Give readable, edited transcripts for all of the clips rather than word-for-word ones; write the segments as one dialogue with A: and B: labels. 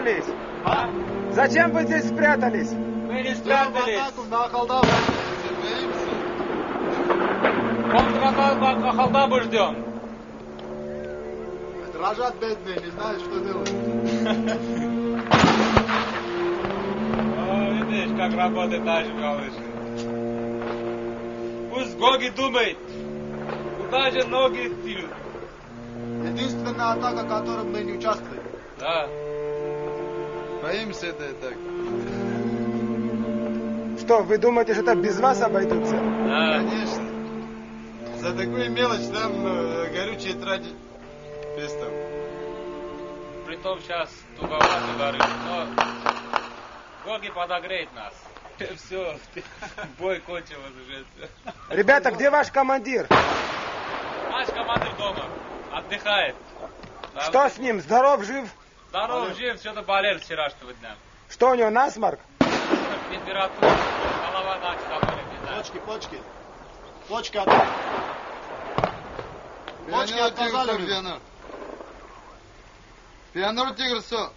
A: спрятались?
B: А?
A: Зачем вы здесь спрятались?
B: Мы не спрятались. Контратаку Ахалдабу ждем.
C: Дрожат бедные, не знают, что делать.
B: Видишь, как работает наши малыши. Пусть Гоги думает, куда же ноги стелют.
C: Единственная атака, в которой мы не участвуем.
B: Да.
D: Боимся это так.
A: Что, вы думаете, что это без вас обойдутся?
B: Да.
D: Конечно. За такую мелочь там горючее тратить без того.
B: Притом сейчас туговато горит, но Гоги подогреет нас. Все, бой кончилось уже.
A: Ребята, где ваш командир?
B: Наш командир дома отдыхает.
A: Что с ним? Здоров, жив?
B: Здоров, жив, что-то болел вчерашнего дня.
A: Что у него, насморк?
B: Температура, голова начала болеть, не знаю.
C: Почки. Почки отказали. Почки
D: Пионер
C: отказали.
D: тигр, пионер. Пионер тигр, все.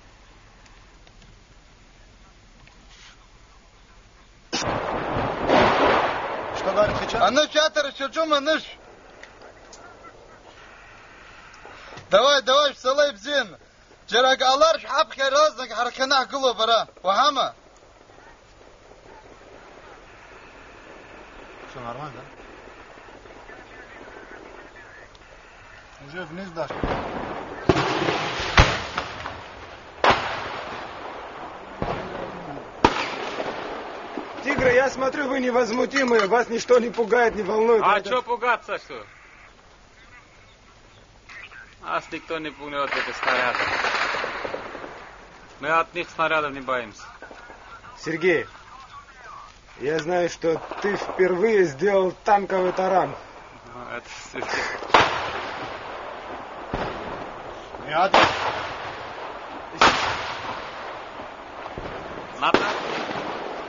C: Что говорит сейчас?
D: Аны чатыр, чучум, аныш. Давай, вставай, бзин. Джерак алар шхаб херазнак харканах гулу бара. Вахама.
C: Все нормально, да? Уже вниз дашь.
A: Тигры, я смотрю, вы невозмутимые, вас ничто не пугает, не волнует.
B: А что пугаться, что? Нас никто не пугнет эти снаряды. Мы от них снарядов не боимся.
A: Сергей, я знаю, что ты впервые сделал танковый таран.
B: Ну, это
C: Не один.
B: надо.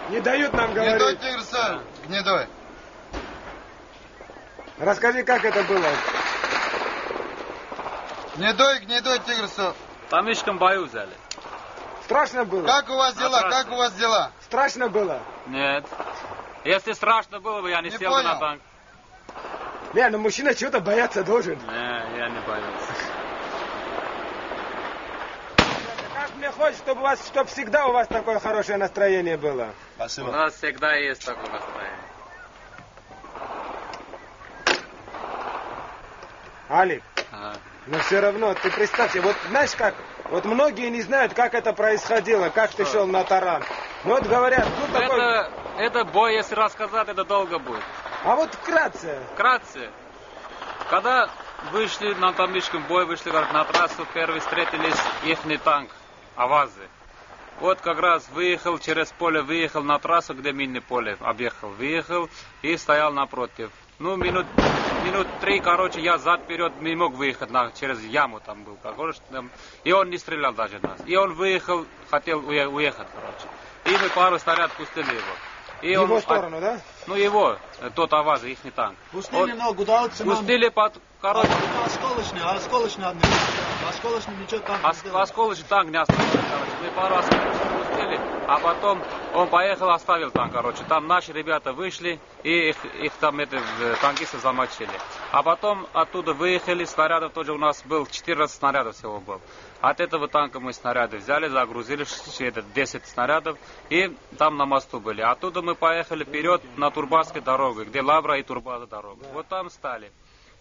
A: Не дают нам
D: Гнедой
A: говорить.
D: тигр, все. Гнедой.
A: Расскажи, как это было.
D: Гнедой тигр, все.
B: Там мишком бою взяли.
A: Страшно было?
D: Как у вас дела?
A: Страшно было?
B: Нет. Если страшно было бы, я не
D: Не
B: сел бы на
D: понял.
B: танк.
A: Не, ну мужчина чего-то бояться должен.
B: Не, я не боюсь.
A: Как мне хочется, чтобы всегда у вас такое хорошее настроение было.
B: У
C: Спасибо.
B: нас всегда есть такое настроение.
A: Алик,
B: Ага.
A: но все равно, ты представьте, вот знаешь как, вот многие не знают, как это происходило, как ты шел на таран. Ну вот говорят, ну такой...
B: Это бой, если рассказать, это долго будет.
A: А вот вкратце.
B: Вкратце. Когда вышли на Тамбишском бой, вышли говорят, на трассу, первые встретились ихний танк, Авазы. Вот как раз выехал через поле, выехал на трассу, где минное поле, объехал, выехал и стоял напротив. Ну, минут 3, короче, я зад-вперед не мог выехать, через яму там был, короче, там, и он не стрелял даже в нас. И он выехал, хотел уехать, короче. И мы пару снаряд пустили его. И
A: В его
B: он,
A: сторону, да?
B: Ну, его, тот Аваза, ихний танк.
C: Пустили много, удалось нам.
B: Пустили под, короче,
C: Осколочный одни. Осколочный ничего там не сделал.
B: осколочный танк не оставил, короче. Мы пару осколочных пустили, а потом он поехал, оставил танк, короче. Там наши ребята вышли, и их там танкисты замочили. А потом оттуда выехали, снарядов тоже у нас был, 14 снарядов всего был. От этого танка мы снаряды взяли, загрузили 10 снарядов, и там на мосту были. Оттуда мы поехали вперед на Турбасской дороге, где Лавра и Турбаза дорога. Вот там стали.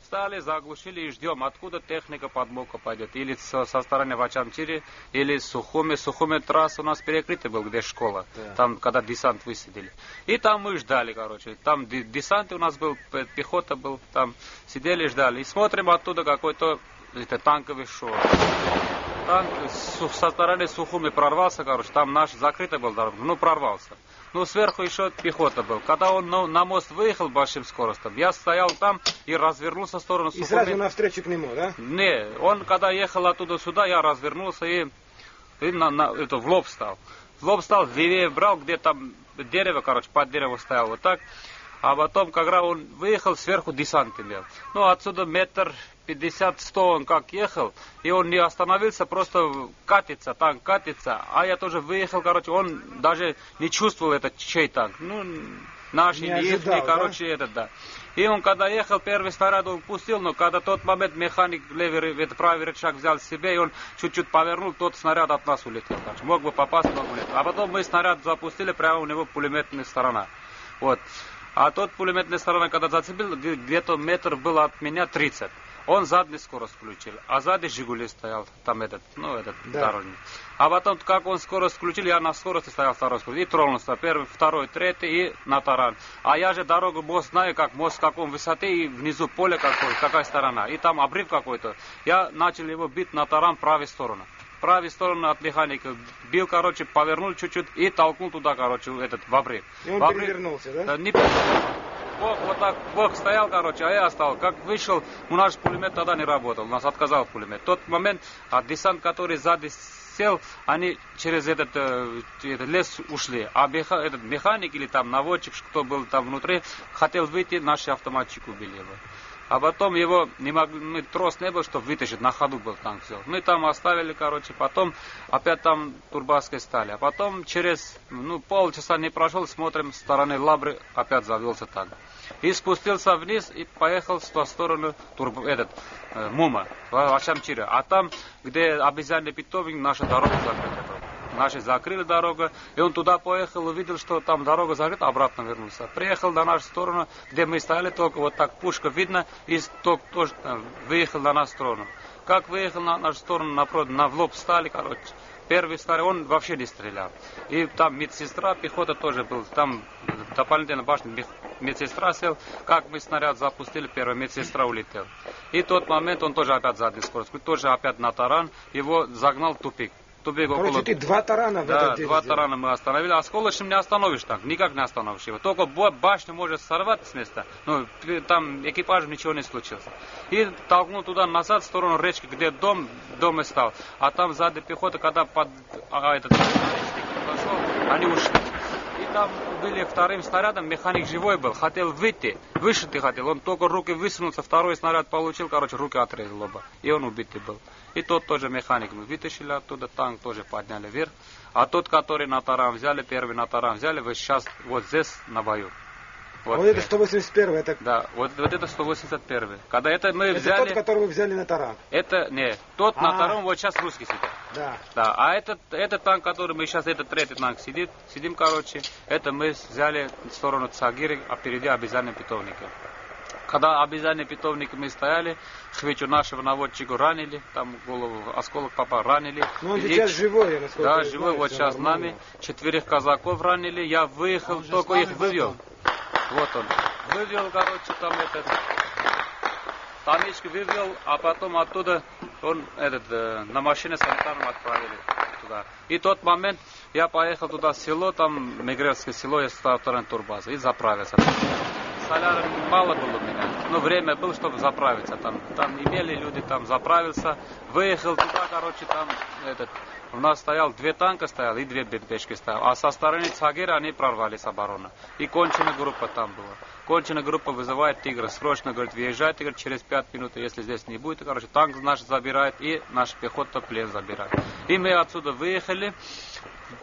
B: Стали, заглушили и ждем, откуда техника подмога пойдет. Или со стороны Вачамчири, или Сухуми. Сухуми трасса у нас перекрыта был, где школа. Да. Там, когда десант высадили. И там мы ждали, короче. Там десант у нас был, пехота был. Там сидели, ждали. И смотрим оттуда какой-то танковый шоу. Танк со стороны Сухуми прорвался, короче. Там наш закрытый был дорога. Ну, прорвался. Ну, сверху еще пехота был. Когда он на мост выехал большим скоростью, я стоял там и развернулся в сторону Сухуми.
A: И сразу навстречу к нему, да?
B: Не, он когда ехал оттуда сюда, я развернулся и в лоб стал. В лоб стал, левее брал, где там дерево, короче, под дерево стоял вот так. А потом, когда он выехал, сверху десант имел. Ну, отсюда 1,50-100 он как ехал, и он не остановился, просто катится, танк катится. А я тоже выехал, короче, он даже не чувствовал этот чей танк. Ну, наши, не ихние, короче, да? Этот, да. И он, когда ехал, первый снаряд он пустил, но когда тот момент механик левый, правый рычаг взял себе, и он чуть-чуть повернул, тот снаряд от нас улетел. Короче. Мог бы попасть, мог бы улететь. А потом мы снаряд запустили, прямо у него пулеметная сторона. Вот. А тот пулеметная сторона, когда зацепил, где-то метр было от меня 30. Он заднюю скорость включил, а сзади Жигули стоял, там этот дорожник. А потом, как он скорость включил, я на скорости стоял второй скорости. И тронулся, первый, второй, третий и на таран. А я же дорогу, мост знаю, как мост в каком высоте, и внизу поле какая сторона. И там обрыв какой-то. Я начал его бить на таран правой стороны. Правой стороны от механика бил, короче, повернул чуть-чуть и толкнул туда, короче, в обрыв.
A: И он перевернулся, да?
B: Не перевернулся. Вот так Бог стоял, короче, а я остался. Как вышел, у нас пулемет тогда не работал, у нас отказал пулемет. В тот момент десант, который сзади сел, они через этот лес ушли. А этот механик или там наводчик, кто был там внутри, хотел выйти, наши автоматчики убили его. А потом его не могли, трос не был, чтобы вытащить, на ходу был танк все. Мы там оставили, короче, потом опять там турбаской стали. А потом через полчаса не прошел, смотрим, с стороны Лабры опять завелся танк. И спустился вниз и поехал в ту сторону Мума, в Ашамчире. А там, где обезьянный питомник, наша дорога закрыта. Наши закрыли дорогу, и он туда поехал, увидел, что там дорога закрыта, обратно вернулся. Приехал на нашу сторону, где мы стояли, только вот так пушка видно, и тоже выехал на нашу сторону. Как выехал на нашу сторону, напротив, в лоб стали, короче. Первый стали, он вообще не стрелял. И там медсестра, пехота тоже был, там дополнительно башня, медсестра сел. Как мы снаряд запустили, первая медсестра улетела. И в тот момент он тоже опять задней скоростью, тоже опять на таран, его загнал в тупик.
A: Короче, ты два тарана в этот день
B: два
A: сделал.
B: тарана мы остановили. Осколочным не остановишь так, никак не остановишь его. Только башню может сорвать с места, но там экипажу ничего не случилось. И толкнул туда назад, в сторону речки, где дом и стал. А там сзади пехота, когда этот речник пошел, они ушли. И там были вторым снарядом, механик живой был, хотел выйти, вышить хотел. Он только руки высунулся, второй снаряд получил, короче, руки отрезал оба. И он убитый был. И тот тоже механик мы вытащили оттуда, танк тоже подняли вверх. А тот, который на таран взяли, первый на таран взяли, вот сейчас вот здесь на бою.
A: Вот это 181, это...
B: Да, вот это 181. Когда это мы
A: это
B: взяли...
A: тот, который вы взяли на таран?
B: Это, не, тот на таран, вот сейчас русский сидит.
A: Да.
B: Да, а этот танк, который мы сейчас, это третий танк сидим, короче, это мы взяли в сторону Цагиры, а впереди обезьянные питомники. Когда обезьянные питомники мы стояли, Хвичу нашего наводчика ранили, там голову осколок попал, ранили.
A: Ну он сейчас живой, я насколько
B: да,
A: я
B: живой,
A: знаю,
B: вот сейчас с нами. 4 казаков ранили, я выехал, только их вывел. Вот он. Вывел, короче, там танечки вывел, а потом оттуда он на машине санитарном отправили туда. И в тот момент я поехал туда в село, там Мегревское село, есть вторая турбаза, и заправился. Соляра мало было у меня, но время было, чтобы заправиться. Там имели люди, там заправился, выехал туда, короче, там у нас стоял 2 танка стоял и 2 БМПшки стоял. А со стороны Цагира они прорвались оборону. И конченая группа там была. Конченая группа вызывает Тигра. Срочно, говорит, въезжай, Тигр, через 5 минут, если здесь не будет, короче, танк наш забирает и наша пехота плен забирает. И мы отсюда выехали.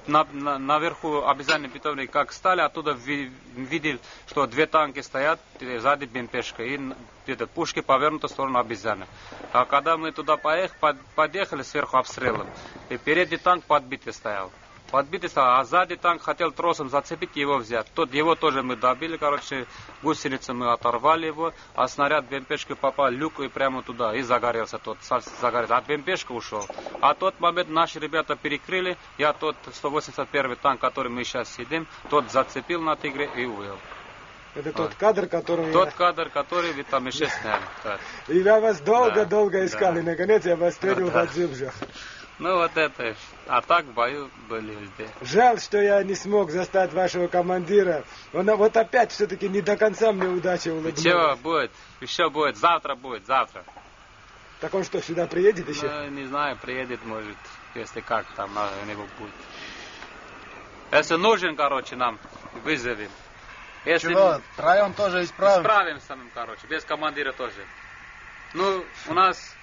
B: Наверху обезьянный питомник как стали, оттуда видел, что 2 танки стоят, сзади БМПшка, и пушки повернуты в сторону обезьяны. А когда мы туда подъехали сверху обстрелом, и передний танк подбитый стоял. А сзади танк хотел тросом зацепить и его взять. Его тоже мы добили, короче, гусеницу мы оторвали его, а снаряд БМПшки попал в люк и прямо туда, и загорелся тот, а БМПшка ушел. А в тот момент наши ребята перекрыли, я тот 181 танк, который мы сейчас сидим, тот зацепил на Тигре и увел.
A: Это тот кадр, который...
B: Тот кадр, который вы там еще сняли. Да.
A: И я вас долго искал, и наконец я вас встретил в Адзибжах.
B: Ну вот это, а так в бою были везде.
A: Жаль, что я не смог застать вашего командира. Он вот опять все-таки не до конца мне удачи улыбнулась.
B: Ничего, будет, еще будет, завтра.
A: Так он что, сюда приедет еще?
B: Ну, не знаю, приедет, может, если как, там у него будет. Если нужен, короче, нам вызовем. Если
D: Чего? Втроем тоже исправим.
B: справим самим, короче, без командира тоже. Ну, у нас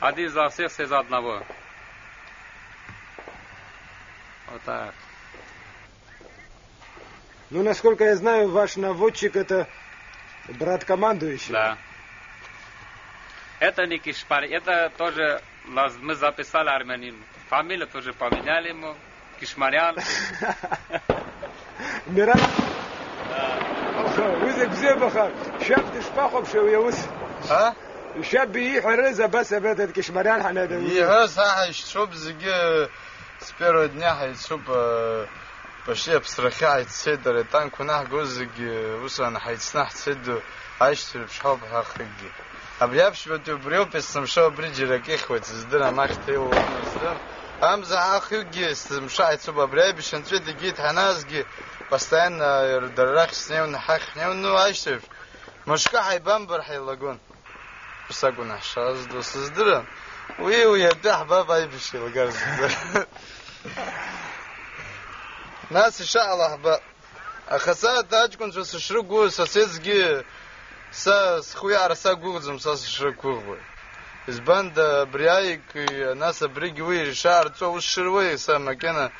B: один за всех, все за одного. Вот так.
A: Ну, насколько я знаю, ваш наводчик это брат командующего.
B: Да. Это не Кишпар, это тоже мы записали армянин. Фамилию тоже поменяли ему. Кишмарян.
A: Миран. وزك بزيبخة شاب تشبخه بشويوس
D: ها؟
A: شاب يحرز بس بدت كشمريان حنادوي
D: Его сахай, чтоб зиги с первого дня хайцуп почти абстрахает седер, там кунах гозиги усан хайцнах седу, айшту бшхоб хахиги. Объявши вот убрел песом шо бриджера кехвать, здра махте его здра. Амза хахиги смшает суба бребиш, анцвет гит ханазги, постоянно дарах с ним нахах, ну айшту. Мушка хайбамбар хайлагун. Писагуна шазду сздра. ويدح بابا يمشي القرز ناس ان شاء الله با خسا تاجكن شو سشرقو سسزغي خويا رسا غوزم سشرقو избанд бряик нас бригви шар цо ширвы самакена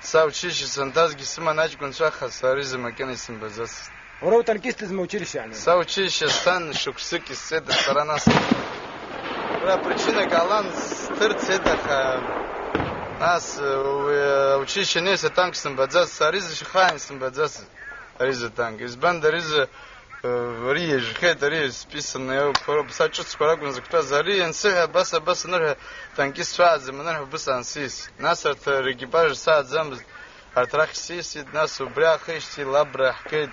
D: савчиши сантазги симаначкун шаха сариз макена симбазас
A: ورو танкист из училища
D: савчиши стан шуксики сета сторона. Причина галан стырцетах нас училище не танк симбазас сариз шихайн симбазас риза танк из банда риза риж хет риж списанный сачут скоро за кто за ринсе баса нэр танкист фаз манер басан сис нас от экипаж сад зам артрах сис нас убрях ишти лабра хкет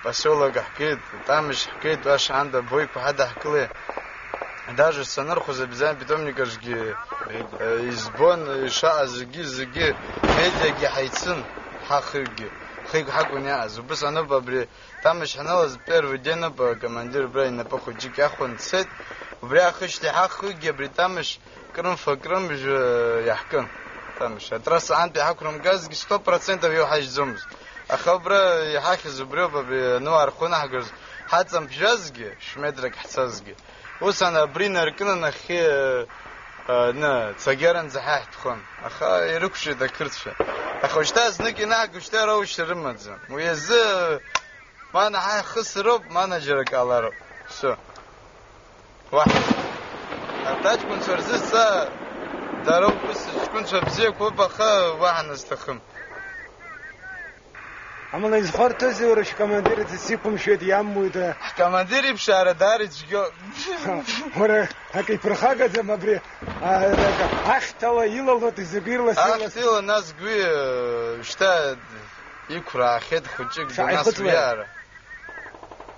D: поселок хкет там иш хкет ваш анда бой пахада хкле. Даже санарху забизаем питомника жги избон иша зги медиаги хайцин хахиги хагуня зубс ана бабри там шанала первый день по командир брай на походик яхон сет бря хишли хахиги бритамш крым же яхкан там шатрас анти хакрум газги 100% его хажзумс а хабра яхи зубрё бабри ну архуна хагз хацам пжазги шмедрак хацазги وسنا برينر كنا نخي نا تسجرن زحت خون أخا يركش ذكرتش أخا اشتاز نكي ناك اشترى وشرمت ويز ما أنا حي خسرب ما نجرك على رب شو واحد أحتاج كنت شرزت سا دارو بس كنت شبزيك وبخا واحد نستخم
A: عمل إزخار تزي ورش كماندير تسيبهم شوية يامو ده
D: كماندير بشارة دارج جو
A: ورا هكي برخاقة زي ما بري أختلا يلا تزغير لسيلا
D: أختلا ناس قوي اشتاد يكرا أخيد خجيك до нас вяра.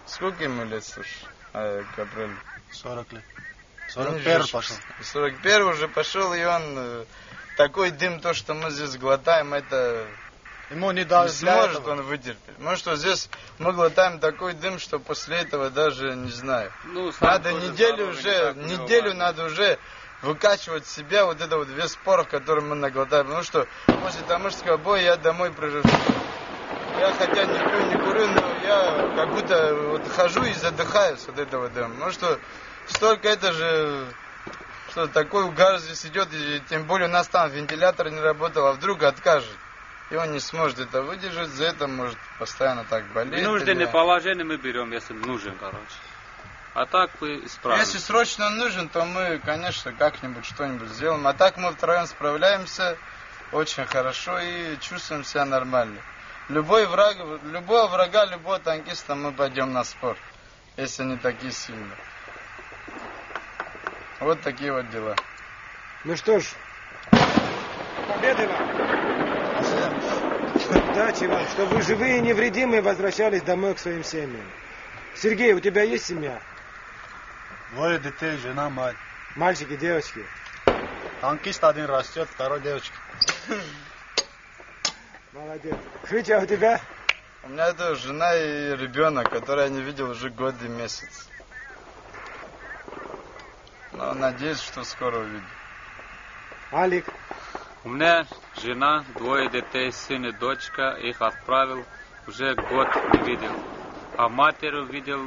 D: Сколько ему лет, слушай, Габриэль?
C: 40 лет. 41 пошел.
D: 41 уже пошел, и он такой дым, то, что мы здесь глотаем, это...
C: Ему не дали.
D: Сможет он вытерпеть. Может, что здесь мы глотаем такой дым, что после этого даже не знаю.
B: Ну,
D: надо неделю надо уже выкачивать в себя вот это вот весь порох, который мы наглотаем. Потому что после тамышского боя я домой прожил. Я хотя не пью, не курю, но я как будто вот хожу и задыхаюсь от этого дыма. Потому что столько это же... Что такой угар здесь идет, и тем более у нас там вентилятор не работал, а вдруг откажет. И он не сможет это выдержать, за это может постоянно так болеть.
B: Нужное положение мы берем, если нужен, короче. А так мы исправим.
D: Если срочно нужен, то мы, конечно, как-нибудь что-нибудь сделаем. А так мы втроем справляемся очень хорошо и чувствуем себя нормально. Любого врага, любого танкиста мы пойдем на спор, если они такие сильные. Вот такие вот дела.
A: Ну что ж, победы вам! Удачи вам, чтобы вы живые и невредимые возвращались домой к своим семьям. Сергей, у тебя есть семья?
C: Двое детей, жена, мать.
A: Мальчики, девочки?
C: Танкист один растет, второй девочка.
A: Молодец. Хвитя, а у тебя?
D: У меня это жена и ребенок, который я не видел уже год и месяц. Но надеюсь, что скоро увидим.
A: Алик?
B: У меня жена, двое детей, сын и дочка. Их отправил уже год не видел. А матерь видел,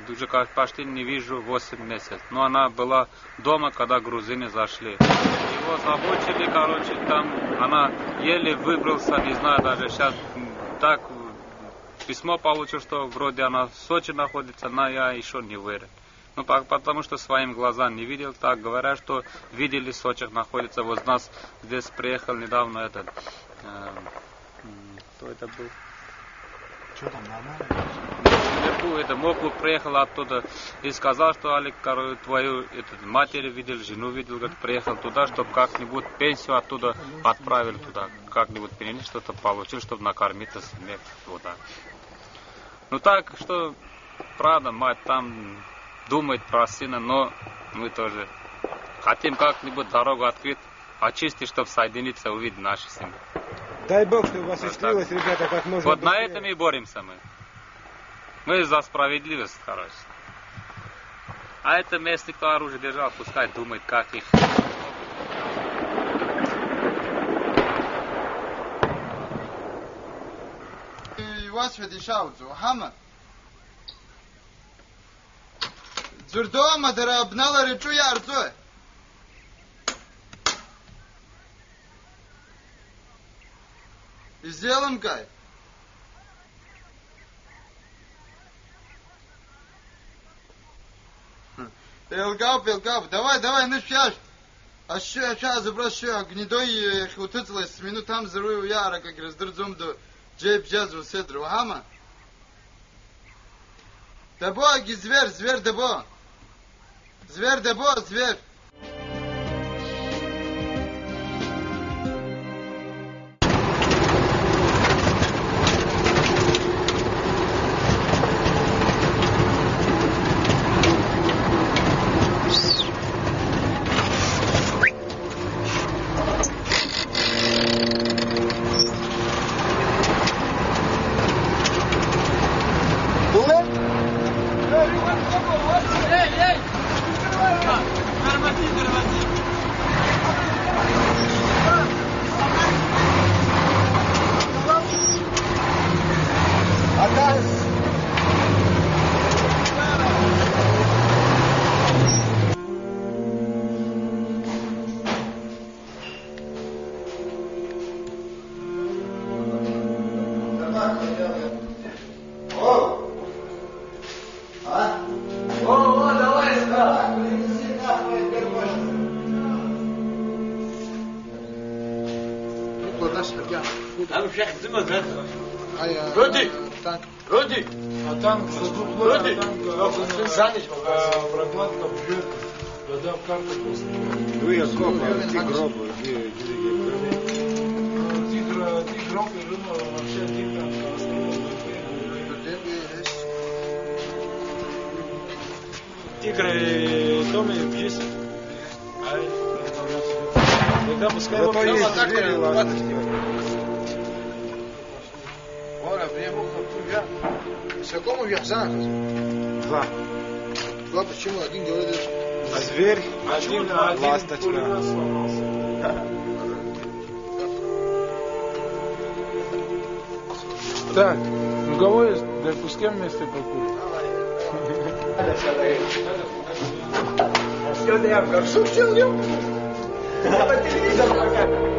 B: уже почти не вижу 8 месяцев. Но она была дома, когда грузины зашли. Его замучили, короче, там она еле выбрался, не знаю, даже сейчас так письмо получил, что вроде она в Сочи находится, но я еще не уверен. Ну, потому что своим глазам не видел, так говорят, что видели, в Сочи находится. Вот нас здесь приехал недавно этот, кто это был?
C: Что там, нормально?
B: Это Моклук приехал оттуда и сказал, что Алик, твою матери видел, жену видел, говорит, приехал туда, чтобы как-нибудь пенсию оттуда отправили туда, как-нибудь перенести, что-то получил, чтобы накормиться семье туда. Ну так, что, правда, мать там думает про сына, но мы тоже хотим как-нибудь дорогу открыть, очистить, чтобы соединиться, увидеть наши семьи.
A: Дай Бог, чтобы осуществилось, ребята, как можно
B: вот
A: быстрее.
B: на этом и боремся мы. Мы за справедливость, короче. А это место, кто оружие держал, пускай думает, как их.
D: Was für die Schau, so Hammer. Zurdoma der abnala reču jarzo. Сделаем кай. Пелкап, давай, ну сейчас. А сейчас забросил гнедой хутыцлась с минут там зарую яра, как раздерзом до джейб джазу седру, хама. Дабо, зверь, дабо. Зверь.
E: Роди! А танк задупло, а танк за ночь прокладка бьет, вода в карту после.
A: Ну я сколько, тигробы,
E: Тигром, вообще тигром. Тигры дома бьются. Тогда пускай
A: зато есть звери, ладно.
C: Какому вязанку? Два почему? Один говорит...
A: А зверь?
E: Один
A: ласточка.
E: Так, у кого есть? Да пускай вместе покурим.
F: Что-то я в горшок сел, по телевизору пока.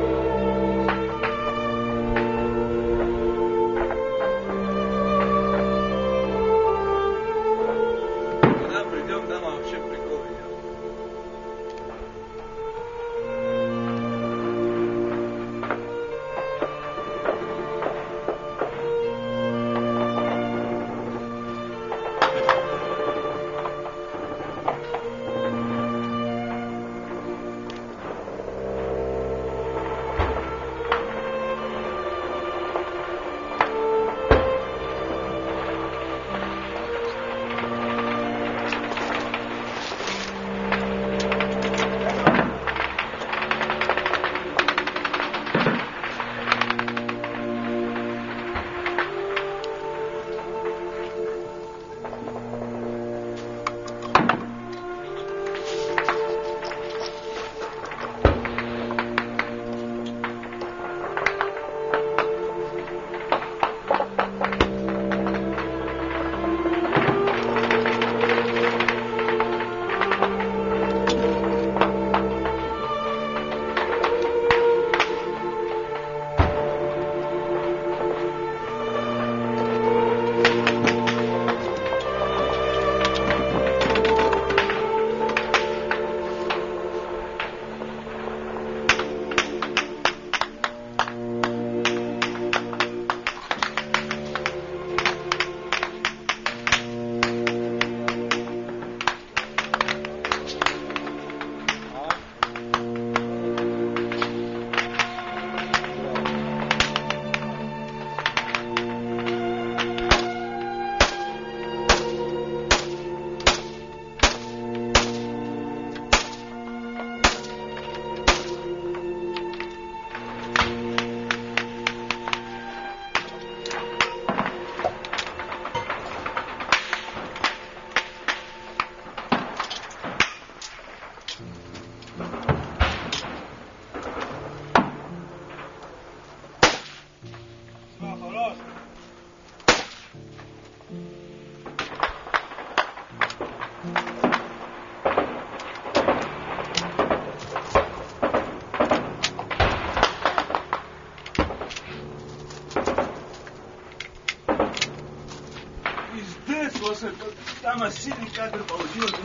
F: Там сильный кадр получился.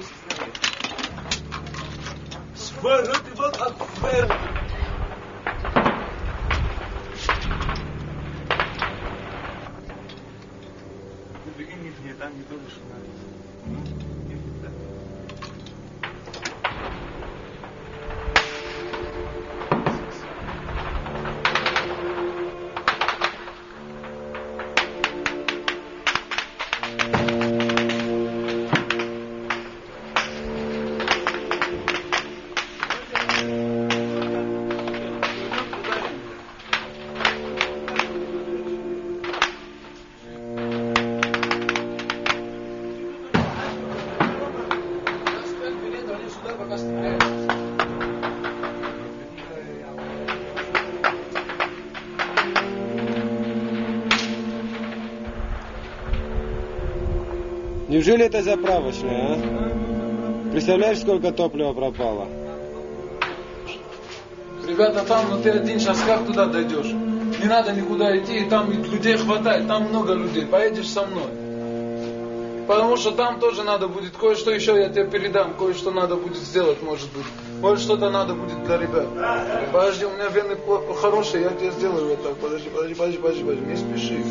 F: Сворот и вот отверт. Нет, там не то, что надо.
A: Неужели это заправочная, а? Представляешь, сколько топлива пропало?
E: Ребята, там, но ты один сейчас как туда дойдешь? Не надо никуда идти, там людей хватает, там много людей, поедешь со мной. Потому что там тоже надо будет, кое-что еще я тебе передам, кое-что надо будет сделать, может быть. Может, что-то надо будет для ребят. Подожди, у меня вены хорошие, я тебе сделаю вот так. Подожди, не спеши.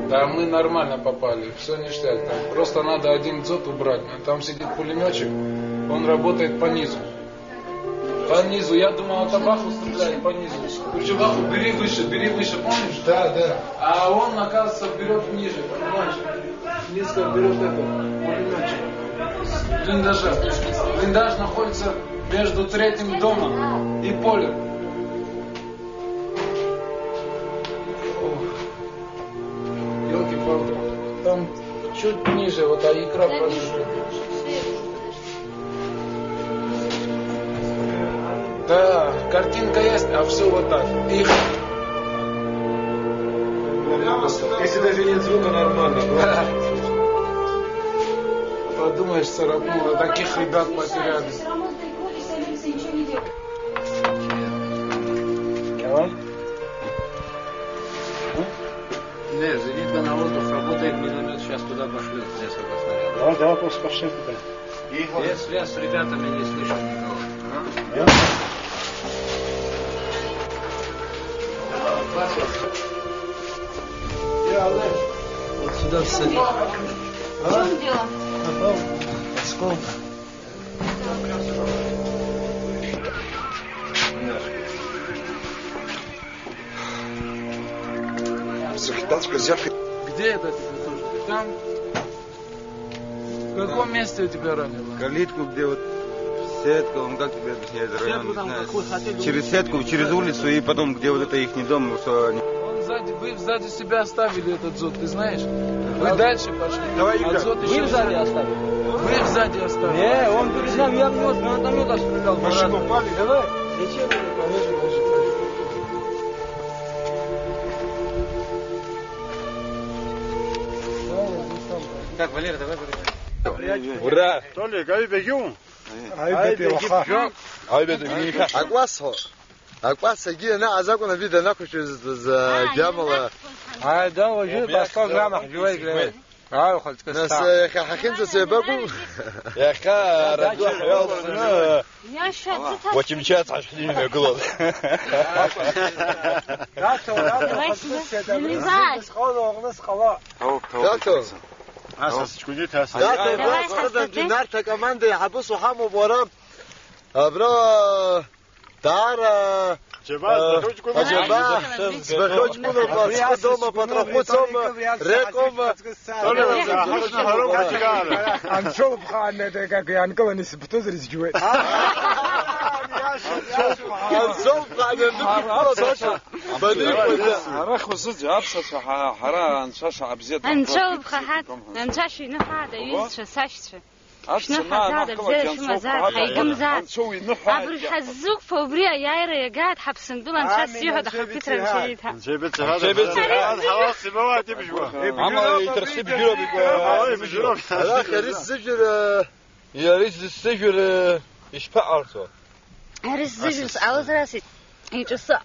E: Да, мы нормально попали, все ништяк. Там просто надо один дзот убрать. Там сидит пулеметчик, он работает по низу. По низу, я думал, это Баху стреляет по низу. Причем Баху, бери выше, помнишь?
C: Да.
E: А он, оказывается, берет ниже, понимаешь? Низко берет пулеметчик. Блиндажа. Блиндаж находится между третьим домом и полем. Елки-палки. Там чуть ниже, вот а икра прожжена. Да, картинка есть, а все вот так. Их.
A: Если даже нет звука, нормально.
E: Да. Подумаешь, царапнуло, таких ребят потеряли.
A: Давай.
B: Не, зенитка на воздух работает, миномет сейчас туда пошлет несколько снарядов.
A: Давай, просто пошли туда.
B: Есть связь с ребятами, не слышу никого.
C: Вот сюда всадить.
G: В чем дело?
C: Осколка.
E: Где это тебе тоже? Там? В каком месте у тебя ранило?
H: Калитку, где вот сетка, он как тебе объясняет, район, не знаю. Через сетку, через улицу и потом, где вот это их дом, что они...
E: Вы сзади себя оставили этот зод, ты знаешь? Вы дальше пошли.
A: Давай,
E: а зод еще
A: сзади оставили.
E: Вы сзади оставили.
A: Не, он перед нами, я внес, гранатомета стрелял. Машину пали, давай. Зачем?
B: Так, Валера, давай говори.
A: Ура!
C: Толик, ай бегем.
A: Ай бегем.
C: Ай бегем.
D: Акваса гия на азакуна вида накуш за дьявола.
A: Ай, да, уже по 100 граммах живой. А, хоть
D: Нас хахинца себаку.
C: Я ха радух я.
G: Я сейчас.
C: Ватим чат ашхлин меглод.
G: Давай сюда. Не
D: Тато.
C: Асасчку не тас.
D: Тато, خدم جنار تکمند حبس و هم مبارم. ابرا دار
C: Чебас, ручку не
D: Аджаба, сберходь куну баско дома потрохуцом, реком.
C: Хашна харом хачигара.
A: Аншол бхан это как Янкова не спутозрис жует.
D: Аншол бхан
I: عرق وصدق أبسط حرا أنشاش عبزيت
G: انشال بخحت انشاشي نفعد يوز شساشت عبر الحزوق فوبريا ياير يقعد حبسن دولان شاسيو هذا خبيت رمشيتها
J: جيبت هذا خلاص مواد بجوا
H: عمل يترسب جرو
J: بجوا
D: هذاك ريس السجر يا ريس السجر يشبع أرسو
G: ريس السجر عاوز راسي يجصع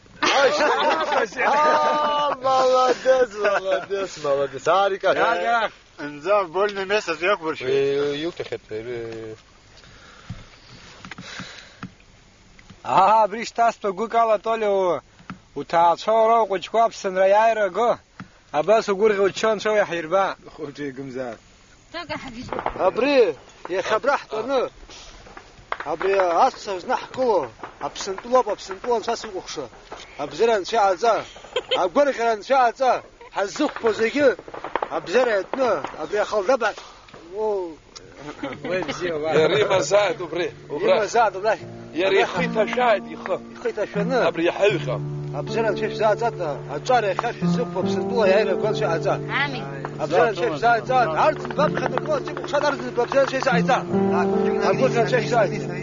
D: مالدس هاريكا
J: يا انزاف بولنا مسز يكبر شوي
D: يوتخت
A: بريش تاستو قوكالا تولي وتعصورو وقوشكواب سنريايرو قو أباس وقورغي وتشون شو يحيربا خوتي قمزات
K: أبري يا خبرحت أنا أبري أصلا نحكوا أبسنتلوب ساسي وخشة أبزرن شعزة أبقرقرن شعزة حزوق بوزيجي أبزرتنا أبري خلدبع
I: يا ريما زاد وبري
K: ريما زاد وبري
I: يا ريخيتها شاهد
K: يخيتها شنو
I: أبري حلقة
K: أبزرن شيف زاد أجاري خاف الزوق بوزيجي يا ريما كل شيء زاد أبزرن شيف زاد عرض الباب خدمات جيب وخد أرض الباب شيء زاد أقول شيء زاد